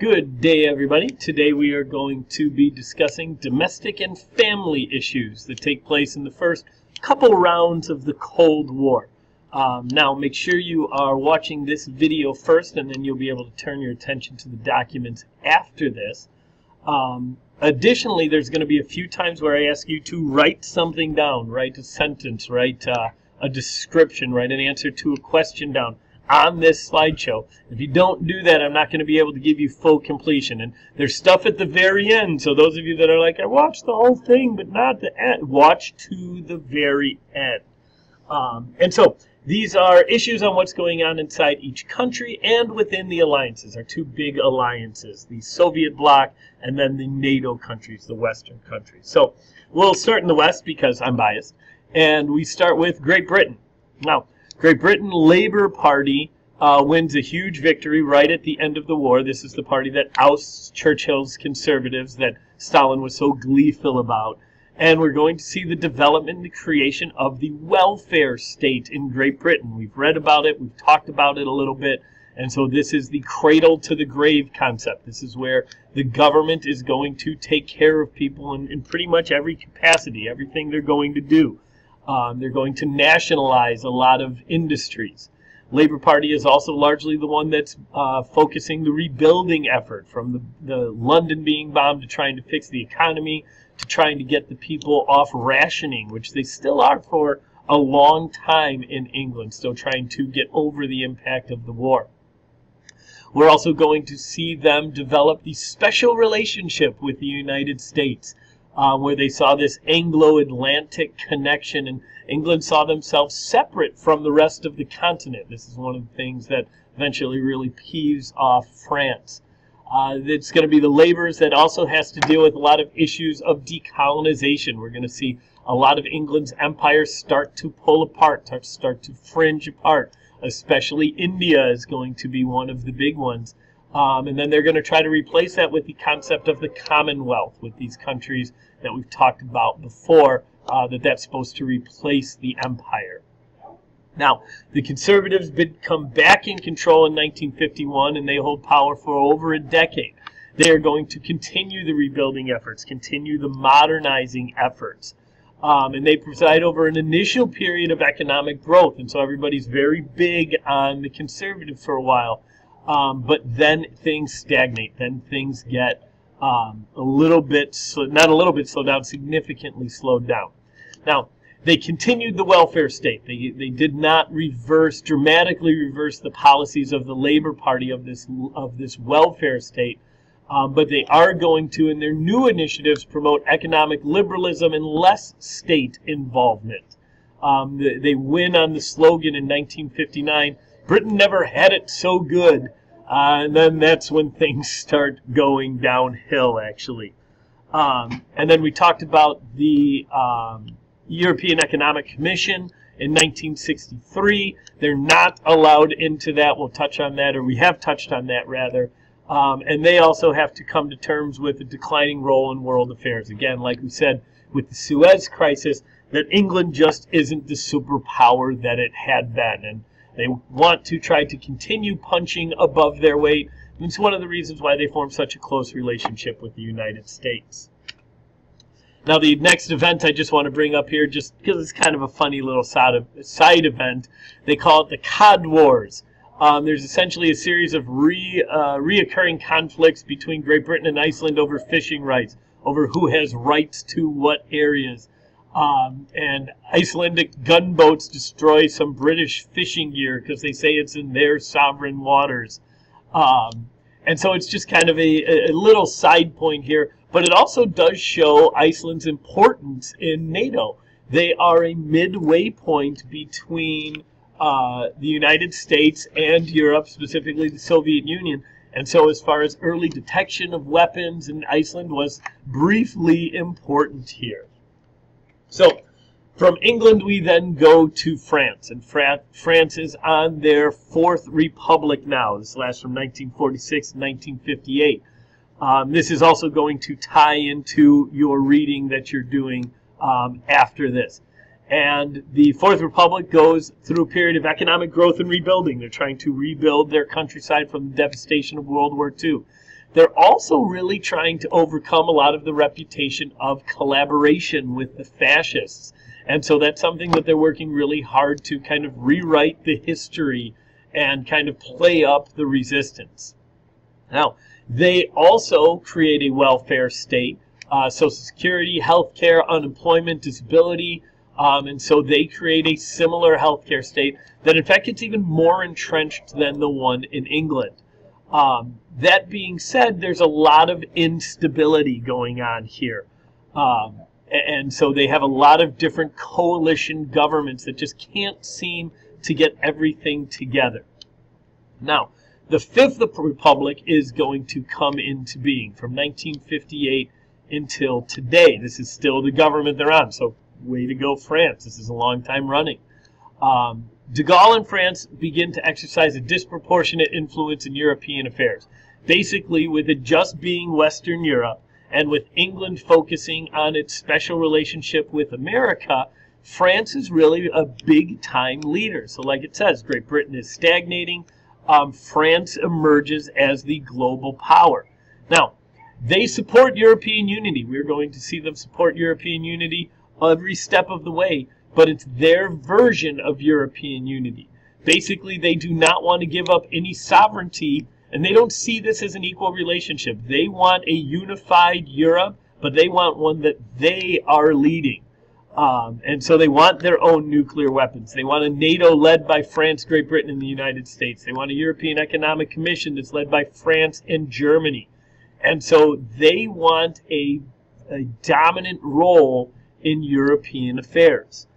Good day, everybody. Today we are going to be discussing domestic and family issues that take place in the first couple rounds of the Cold War. Now, make sure you are watching this video first, and then you'll be able to turn your attention to the documents after this. Additionally, there's going to be a few times where I ask you to write something down, write a sentence, write a description, write an answer to a question down on this slideshow. If you don't do that, I'm not going to be able to give you full completion. And there's stuff at the very end, so those of you that are like, I watched the whole thing, but not the end, watch to the very end. And so these are issues on what's going on inside each country and within the alliances, our two big alliances, the Soviet bloc and then the NATO countries, the Western countries. So we'll start in the West because I'm biased, and we start with Great Britain. Now, Great Britain Labour Party wins a huge victory right at the end of the war. This is the party that ousts Churchill's Conservatives that Stalin was so gleeful about. And we're going to see the development and the creation of the welfare state in Great Britain. We've read about it, we've talked about it a little bit, and so this is the cradle to the grave concept. This is where the government is going to take care of people in pretty much every capacity, everything they're going to do. They're going to nationalize a lot of industries. Labour Party is also largely the one that's focusing the rebuilding effort, from the London being bombed to trying to fix the economy to trying to get the people off rationing, which they still are for a long time in England, still trying to get over the impact of the war. We're also going to see them develop the special relationship with the United States, where they saw this Anglo-Atlantic connection, and England saw themselves separate from the rest of the continent. This is one of the things that eventually really peeves off France. It's going to be the Labours that also has to deal with a lot of issues of decolonization. We're going to see a lot of England's empire start to pull apart, start to fringe apart. Especially India is going to be one of the big ones. And then they're going to try to replace that with the concept of the Commonwealth, with these countries that we've talked about before, that's supposed to replace the empire. Now, the Conservatives come back in control in 1951, and they hold power for over a decade. They are going to continue the rebuilding efforts, continue the modernizing efforts. And they preside over an initial period of economic growth, and so everybody's very big on the Conservatives for a while. But then things stagnate. Then things get a little bit, not a little bit slowed down, significantly slowed down. Now, they continued the welfare state. They did not dramatically reverse the policies of the Labour Party of this welfare state, but they are going to, in their new initiatives, promote economic liberalism and less state involvement. They win on the slogan in 1959, Britain never had it so good, and then that's when things start going downhill, actually. And then we talked about the European Economic Commission in 1963. They're not allowed into that. We'll touch on that, or we have touched on that, rather. And they also have to come to terms with a declining role in world affairs. Again, like we said, with the Suez Crisis, that England just isn't the superpower that it had been. And they want to try to continue punching above their weight. And it's one of the reasons why they form such a close relationship with the United States. Now, the next event I just want to bring up here, just because it's kind of a funny little side event, they call it the Cod Wars. There's essentially a series of reoccurring conflicts between Great Britain and Iceland over fishing rights, over who has rights to what areas. And Icelandic gunboats destroy some British fishing gear because they say it's in their sovereign waters. And so it's just kind of a little side point here, but it also does show Iceland's importance in NATO. They are a midway point between the United States and Europe, specifically the Soviet Union. And so as far as early detection of weapons, and Iceland was briefly important here. So, from England we then go to France, and France is on their fourth republic now. This lasts from 1946 to 1958. This is also going to tie into your reading that you're doing after this. And the Fourth Republic goes through a period of economic growth and rebuilding. They're trying to rebuild their countryside from the devastation of World War II. they're also really trying to overcome a lot of the reputation of collaboration with the fascists. And so that's something that they're working really hard to kind of rewrite the history and kind of play up the resistance. Now, they also create a welfare state, Social Security, health care, unemployment, disability, and so they create a similar healthcare state that in fact it's even more entrenched than the one in England. That being said, there's a lot of instability going on here. And so they have a lot of different coalition governments that just can't seem to get everything together. Now, the Fifth Republic is going to come into being from 1958 until today. This is still the government they're on, so way to go, France. This is a long time running. De Gaulle and France begin to exercise a disproportionate influence in European affairs, basically with it just being Western Europe, and with England focusing on its special relationship with America. France is really a big-time leader. So like it says, Great Britain is stagnating. France emerges as the global power. Now, they support European unity. We're going to see them support European unity every step of the way, but it's their version of European unity. Basically, they do not want to give up any sovereignty, and they don't see this as an equal relationship. They want a unified Europe, but they want one that they are leading. And so they want their own nuclear weapons. They want a NATO led by France, Great Britain, and the United States. They want a European Economic Commission that's led by France and Germany. And so they want a dominant role in European affairs.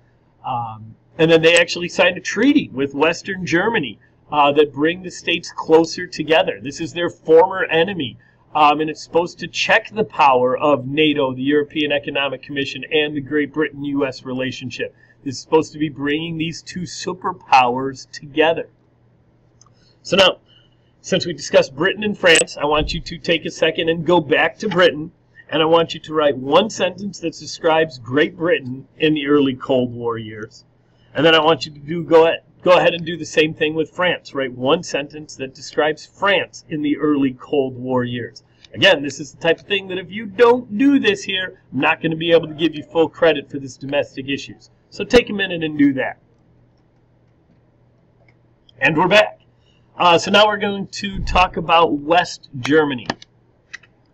And then they actually signed a treaty with Western Germany that bring the states closer together. This is their former enemy. And it's supposed to check the power of NATO, the European Economic Commission, and the Great Britain-U.S. relationship. This is supposed to be bringing these two superpowers together. So now, since we discussed Britain and France, I want you to take a second and go back to Britain, and I want you to write one sentence that describes Great Britain in the early Cold War years. And then I want you to go ahead and do the same thing with France. Write one sentence that describes France in the early Cold War years. Again, this is the type of thing that if you don't do this here, I'm not going to be able to give you full credit for this domestic issues. So take a minute and do that. And we're back. So now we're going to talk about West Germany.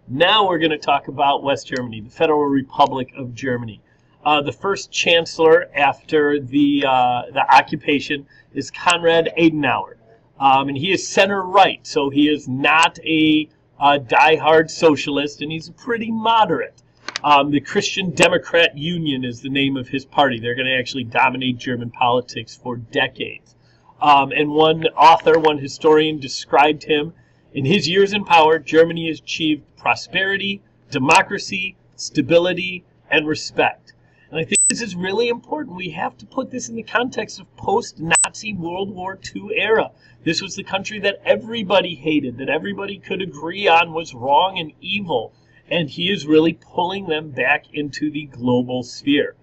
Now we're going to talk about West Germany, the Federal Republic of Germany. The first chancellor after the occupation is Konrad Adenauer. And he is center-right, so he is not a die-hard socialist, and he's pretty moderate. The Christian Democrat Union is the name of his party. They're going to actually dominate German politics for decades. And one author, one historian, described him: in his years in power, Germany has achieved prosperity, democracy, stability, and respect. And I think this is really important. We have to put this in the context of post-Nazi World War II era. This was the country that everybody hated, that everybody could agree on was wrong and evil. And he is really pulling them back into the global sphere.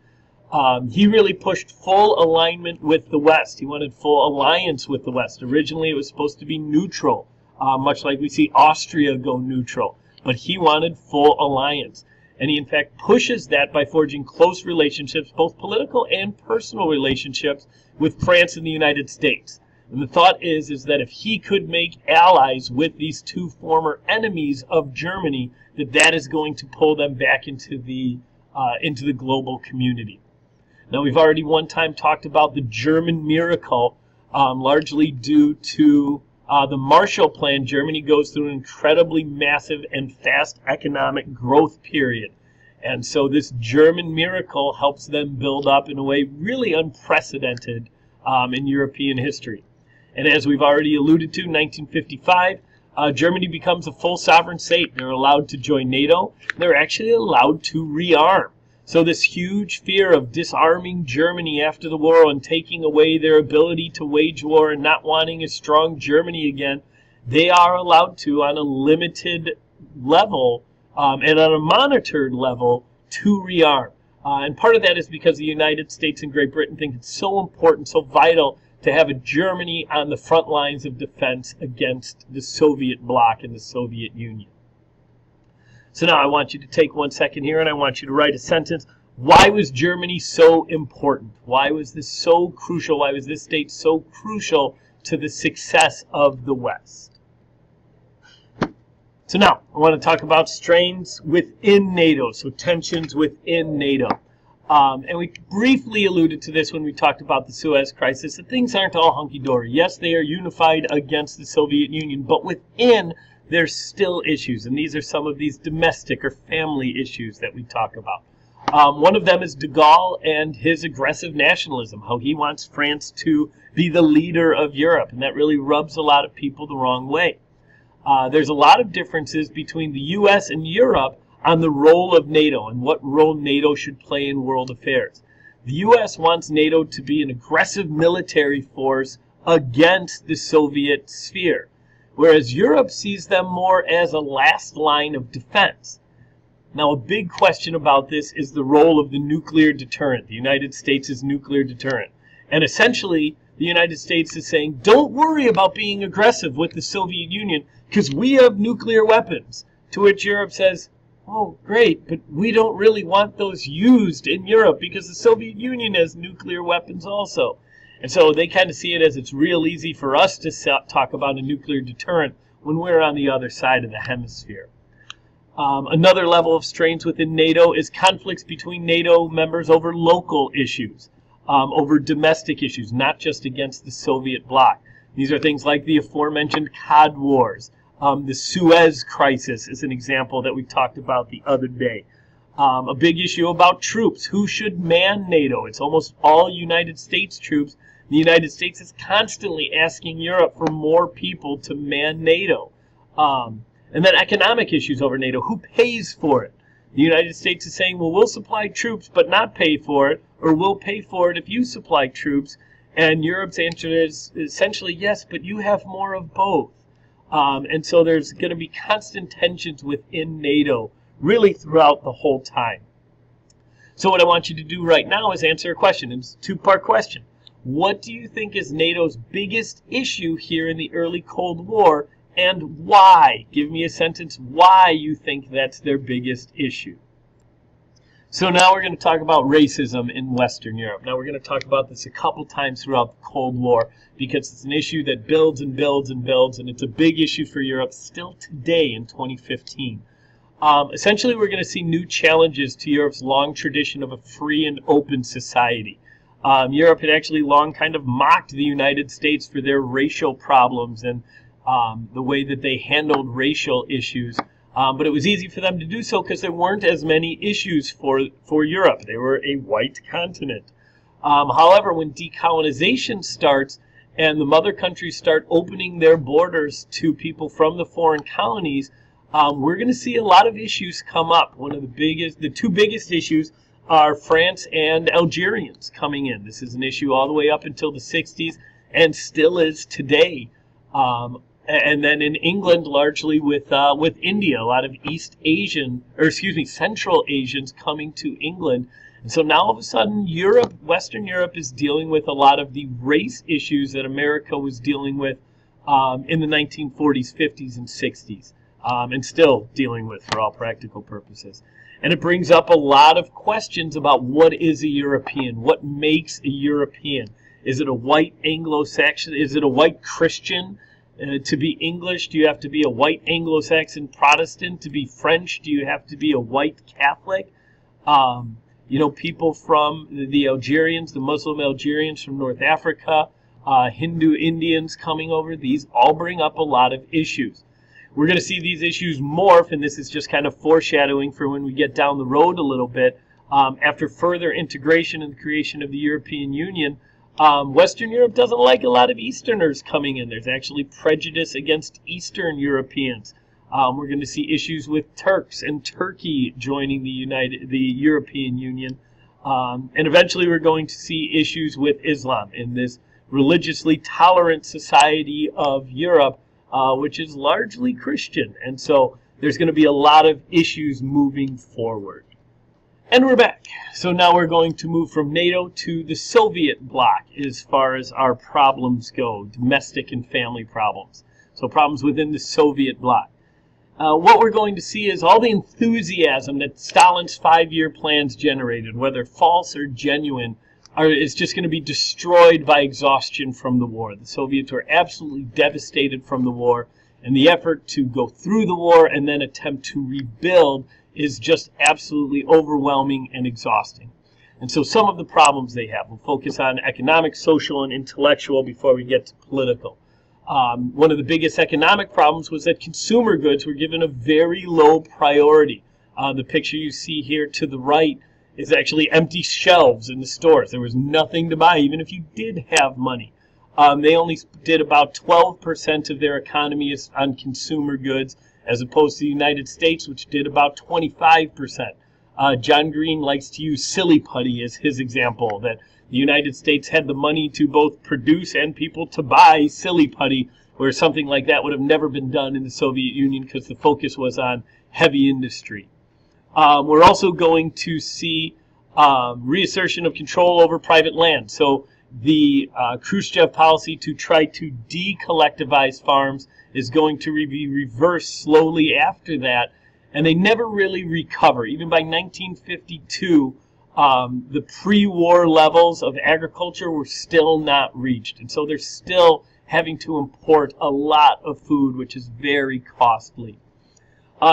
He really pushed full alignment with the West. He wanted full alliance with the West. Originally, it was supposed to be neutral, much like we see Austria go neutral. But he wanted full alliance. And he, in fact, pushes that by forging close relationships, both political and personal relationships, with France and the United States. And the thought is that if he could make allies with these two former enemies of Germany, that is going to pull them back into the global community. Now, we've already one time talked about the German miracle, largely due to the Marshall Plan. Germany goes through an incredibly massive and fast economic growth period. And so this German miracle helps them build up in a way really unprecedented in European history. And as we've already alluded to, in 1955, Germany becomes a full sovereign state. They're allowed to join NATO. They're actually allowed to rearm. So this huge fear of disarming Germany after the war and taking away their ability to wage war and not wanting a strong Germany again, they are allowed to, on a limited level and on a monitored level, to rearm. And part of that is because the United States and Great Britain think it's so important, so vital to have a Germany on the front lines of defense against the Soviet bloc and the Soviet Union. So now I want you to take 1 second here and I want you to write a sentence. Why was Germany so important? Why was this so crucial? Why was this state so crucial to the success of the West? So now I want to talk about strains within NATO, so tensions within NATO. And we briefly alluded to this when we talked about the Suez Crisis, that things aren't all hunky-dory. Yes, they are unified against the Soviet Union, but within there's still issues, and these are some of these domestic or family issues that we talk about. One of them is de Gaulle and his aggressive nationalism, how he wants France to be the leader of Europe, and that really rubs a lot of people the wrong way. There's a lot of differences between the U.S. and Europe on the role of NATO and what role NATO should play in world affairs. The U.S. wants NATO to be an aggressive military force against the Soviet sphere, whereas Europe sees them more as a last line of defense. Now, a big question about this is the role of the nuclear deterrent, the United States' nuclear deterrent. And essentially, the United States is saying, don't worry about being aggressive with the Soviet Union because we have nuclear weapons. To which Europe says, oh, great, but we don't really want those used in Europe because the Soviet Union has nuclear weapons also. And so they kind of see it as it's real easy for us to talk about a nuclear deterrent when we're on the other side of the hemisphere. Another level of strains within NATO is conflicts between NATO members over local issues, over domestic issues, not just against the Soviet bloc. These are things like the aforementioned Cod Wars. The Suez Crisis is an example that we talked about the other day. A big issue about troops. Who should man NATO? It's almost all United States troops. The United States is constantly asking Europe for more people to man NATO. And then economic issues over NATO. Who pays for it? The United States is saying, well, we'll supply troops but not pay for it, or we'll pay for it if you supply troops. And Europe's answer is essentially, yes, but you have more of both. And so there's going to be constant tensions within NATO really throughout the whole time. So what I want you to do right now is answer a question. It's a two-part question. What do you think is NATO's biggest issue here in the early Cold War, and why? Give me a sentence why you think that's their biggest issue. So now we're going to talk about racism in Western Europe. Now we're going to talk about this a couple times throughout the Cold War because it's an issue that builds and builds and builds, and it's a big issue for Europe still today in 2015. Essentially, we're going to see new challenges to Europe's long tradition of a free and open society. Europe had actually long kind of mocked the United States for their racial problems and the way that they handled racial issues. But it was easy for them to do so because there weren't as many issues for Europe. They were a white continent. However, when decolonization starts and the mother countries start opening their borders to people from the foreign colonies, we're going to see a lot of issues come up. The two biggest issues are France and Algerians coming in. This is an issue all the way up until the 60s and still is today. And then in England, largely with India, a lot of Central Asians coming to England. And so now all of a sudden, Western Europe is dealing with a lot of the race issues that America was dealing with in the 1940s, 50s, and 60s, and still dealing with for all practical purposes. And it brings up a lot of questions about what is a European, what makes a European. Is it a white Anglo-Saxon? Is it a white Christian? To be English, do you have to be a white Anglo-Saxon Protestant? To be French, do you have to be a white Catholic? People from the Algerians, the Muslim Algerians from North Africa, Hindu Indians coming over, these all bring up a lot of issues. We're going to see these issues morph, and this is just kind of foreshadowing for when we get down the road a little bit. After further integration and the creation of the European Union, Western Europe doesn't like a lot of Easterners coming in. There's actually prejudice against Eastern Europeans. We're going to see issues with Turks and Turkey joining the European Union. And eventually we're going to see issues with Islam in this religiously tolerant society of Europe, which is largely Christian. And so there's going to be a lot of issues moving forward. And we're back. So now we're going to move from NATO to the Soviet bloc as far as our problems go, domestic and family problems. So problems within the Soviet bloc. what we're going to see is all the enthusiasm that Stalin's 5-year plans generated, whether false or genuine, is just going to be destroyed by exhaustion from the war. The Soviets were absolutely devastated from the war, and the effort to go through the war and then attempt to rebuild is just absolutely overwhelming and exhausting. And so some of the problems they have, we'll focus on economic, social, and intellectual before we get to political. One of the biggest economic problems was that consumer goods were given a very low priority. The picture you see here to the right is actually empty shelves in the stores. There was nothing to buy, even if you did have money. They only did about 12% of their economy on consumer goods, as opposed to the United States, which did about 25%. John Green likes to use silly putty as his example, that the United States had the money to both produce and people to buy silly putty, where something like that would have never been done in the Soviet Union because the focus was on heavy industry. We're also going to see reassertion of control over private land. So the Khrushchev policy to try to decollectivize farms is going to be reversed slowly after that, and they never really recover. Even by 1952, the pre-war levels of agriculture were still not reached, and so they're still having to import a lot of food, which is very costly.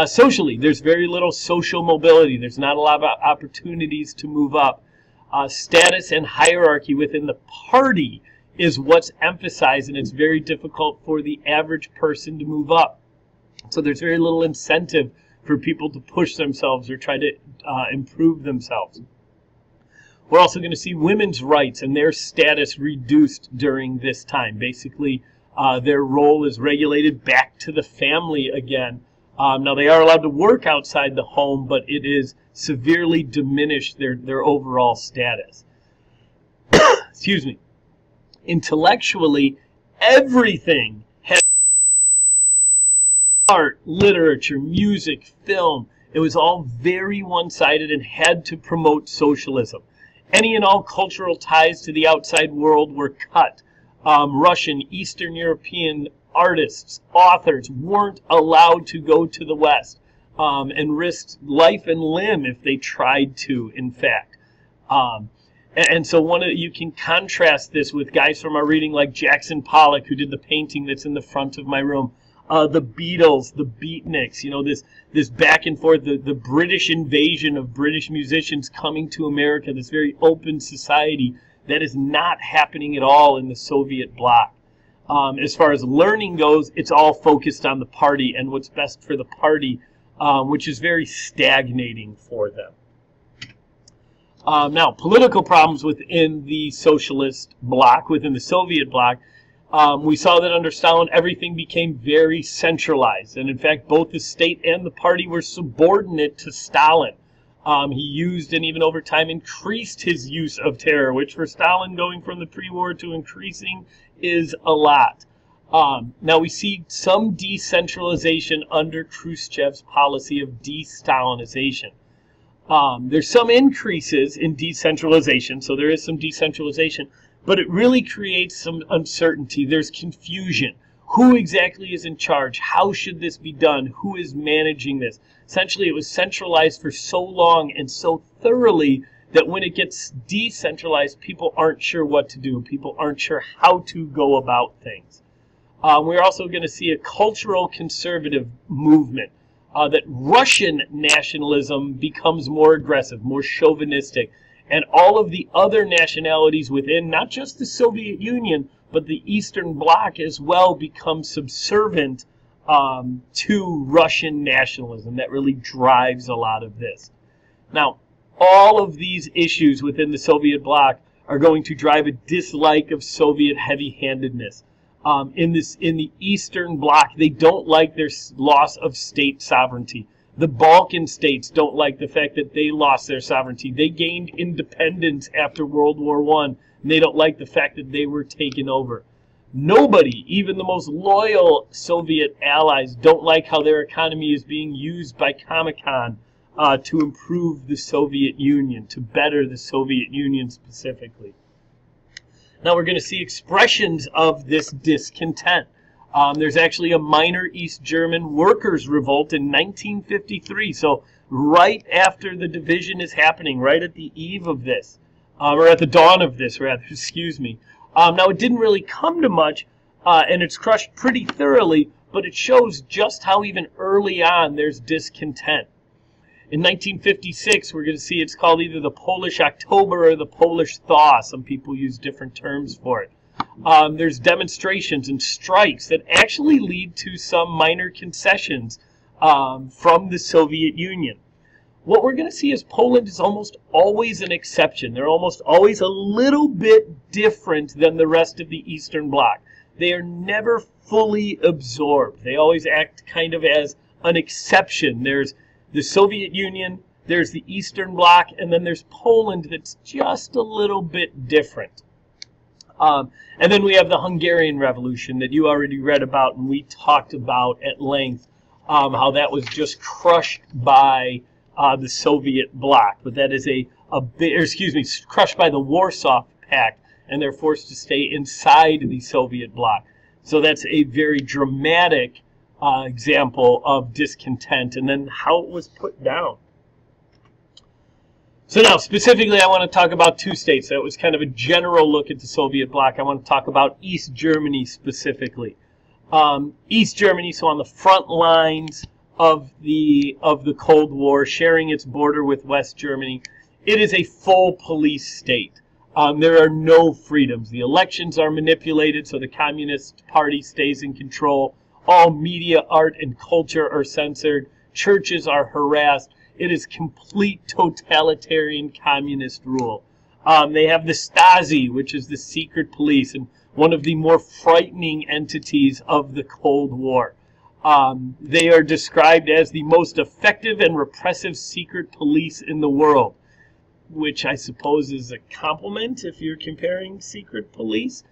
Socially, there's very little social mobility. There's not a lot of opportunities to move up. Status and hierarchy within the party is what's emphasized, and it's very difficult for the average person to move up. So there's very little incentive for people to push themselves or try to improve themselves. We're also going to see women's rights and their status reduced during this time. Basically, their role is regulated back to the family again. Now, they are allowed to work outside the home, but it is severely diminished their overall status. Excuse me. Intellectually, everything has art, literature, music, film. It was all very one-sided and had to promote socialism. Any and all cultural ties to the outside world were cut. Russian, Eastern European artists, authors weren't allowed to go to the West and risked life and limb if they tried to, in fact. And so you can contrast this with guys from our reading like Jackson Pollock, who did the painting that's in the front of my room. The Beatles, the Beatniks, you know, this back and forth, the British invasion of British musicians coming to America, this very open society that is not happening at all in the Soviet bloc. As far as learning goes, it's all focused on the party and what's best for the party, which is very stagnating for them. Now, political problems within the socialist bloc, within the Soviet bloc. We saw that under Stalin, everything became very centralized. And in fact, both the state and the party were subordinate to Stalin. He used and even over time increased his use of terror, which for Stalin, going from the pre-war to increasing, is a lot. Now we see some decentralization under Khrushchev's policy of de-Stalinization. There's some increases in decentralization, so there is some decentralization, but it really creates some uncertainty. There's confusion. Who exactly is in charge? How should this be done? Who is managing this? Essentially, it was centralized for so long and so thoroughly that when it gets decentralized, people aren't sure what to do. People aren't sure how to go about things. We're also going to see a cultural conservative movement. That Russian nationalism becomes more aggressive, more chauvinistic, and all of the other nationalities within, not just the Soviet Union, but the Eastern Bloc as well, become subservient to Russian nationalism. That really drives a lot of this. Now, all of these issues within the Soviet bloc are going to drive a dislike of Soviet heavy-handedness. In the Eastern Bloc, they don't like their loss of state sovereignty. The Balkan states don't like the fact that they lost their sovereignty. They gained independence after World War I, and they don't like the fact that they were taken over. Nobody, even the most loyal Soviet allies, don't like how their economy is being used by Comecon to improve the Soviet Union, to better the Soviet Union specifically. Now we're going to see expressions of this discontent. There's actually a minor East German workers' revolt in 1953. So right after the division is happening, right at the eve of this, or at the dawn of this, rather, excuse me. Now, it didn't really come to much, and it's crushed pretty thoroughly, but it shows just how even early on there's discontent. In 1956, we're going to see it's called either the Polish October or the Polish Thaw. Some people use different terms for it. There's demonstrations and strikes that actually lead to some minor concessions from the Soviet Union. What we're going to see is Poland is almost always an exception. They're almost always a little bit different than the rest of the Eastern Bloc. They are never fully absorbed. They always act kind of as an exception. There's the Soviet Union, there's the Eastern Bloc, and then there's Poland that's just a little bit different. And then we have the Hungarian Revolution that you already read about and we talked about at length, how that was just crushed by the Soviet bloc. But that is crushed by the Warsaw Pact, and they're forced to stay inside the Soviet bloc. So that's a very dramatic example of discontent, and then how it was put down. So now, specifically, I want to talk about two states. That was kind of a general look at the Soviet bloc. I want to talk about East Germany specifically. East Germany, so on the front lines of the Cold War, sharing its border with West Germany, it is a full police state. There are no freedoms. The elections are manipulated, so the Communist Party stays in control. All media, art, and culture are censored. Churches are harassed. It is complete totalitarian communist rule. They have the Stasi, which is the secret police, and one of the more frightening entities of the Cold War. They are described as the most effective and repressive secret police in the world, which I suppose is a compliment if you're comparing secret police.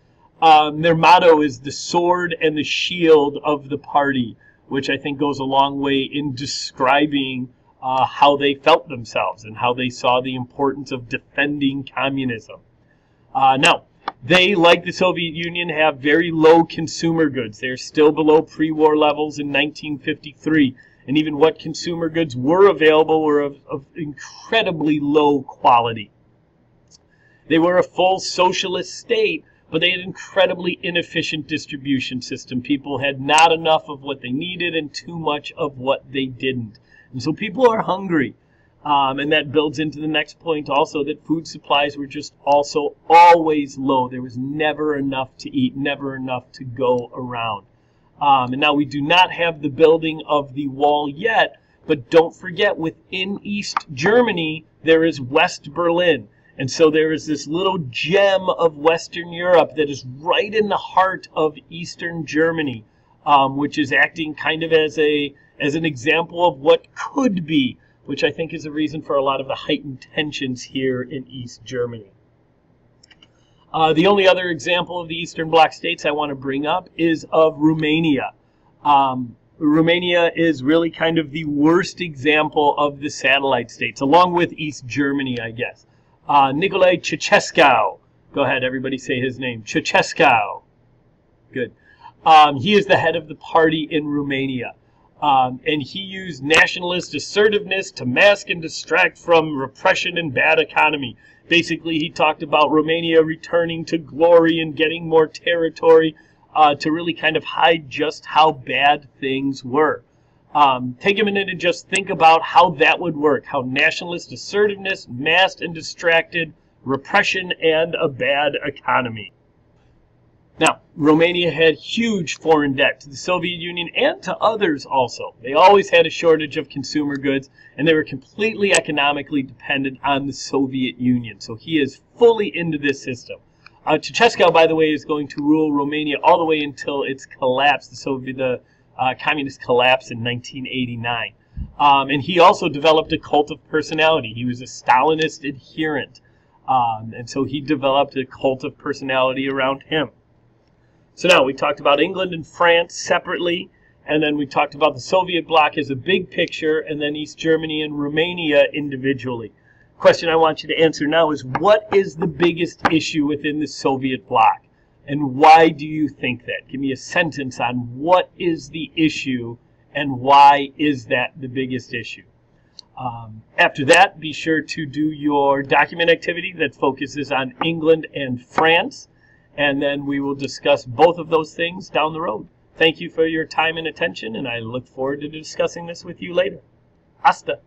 Their motto is the sword and the shield of the party, which I think goes a long way in describing how they felt themselves and how they saw the importance of defending communism. Now, they, like the Soviet Union, have very low consumer goods. They're still below pre-war levels in 1953. And even what consumer goods were available were of incredibly low quality. They were a full socialist state, but they had an incredibly inefficient distribution system. People had not enough of what they needed and too much of what they didn't. And so people are hungry. And that builds into the next point also, that food supplies were just also always low. There was never enough to eat, never enough to go around. And now we do not have the building of the wall yet, but don't forget, within East Germany, there is West Berlin. And so there is this little gem of Western Europe that is right in the heart of Eastern Germany, which is acting kind of as an example of what could be, which I think is a reason for a lot of the heightened tensions here in East Germany. The only other example of the Eastern Bloc states I want to bring up is of Romania. Romania is really kind of the worst example of the satellite states, along with East Germany, I guess. Nicolae Ceausescu. Go ahead, everybody say his name. Ceausescu. Good. He is the head of the party in Romania. And he used nationalist assertiveness to mask and distract from repression and bad economy. Basically, he talked about Romania returning to glory and getting more territory to really kind of hide just how bad things were. Take a minute and just think about how that would work, how nationalist assertiveness masked and distracted repression and a bad economy. Now, Romania had huge foreign debt to the Soviet Union and to others also. They always had a shortage of consumer goods, and they were completely economically dependent on the Soviet Union. So he is fully into this system. Ceausescu, by the way, is going to rule Romania all the way until its collapse, the communist collapse in 1989. And he also developed a cult of personality. He was a Stalinist adherent, and so he developed a cult of personality around him. So now we talked about England and France separately, and then we talked about the Soviet bloc as a big picture, and then East Germany and Romania individually. Question I want you to answer now is, what is the biggest issue within the Soviet bloc? And why do you think that? Give me a sentence on what is the issue and why is that the biggest issue. After that, be sure to do your document activity that focuses on England and France, and then we will discuss both of those things down the road. Thank you for your time and attention, and I look forward to discussing this with you later. Hasta!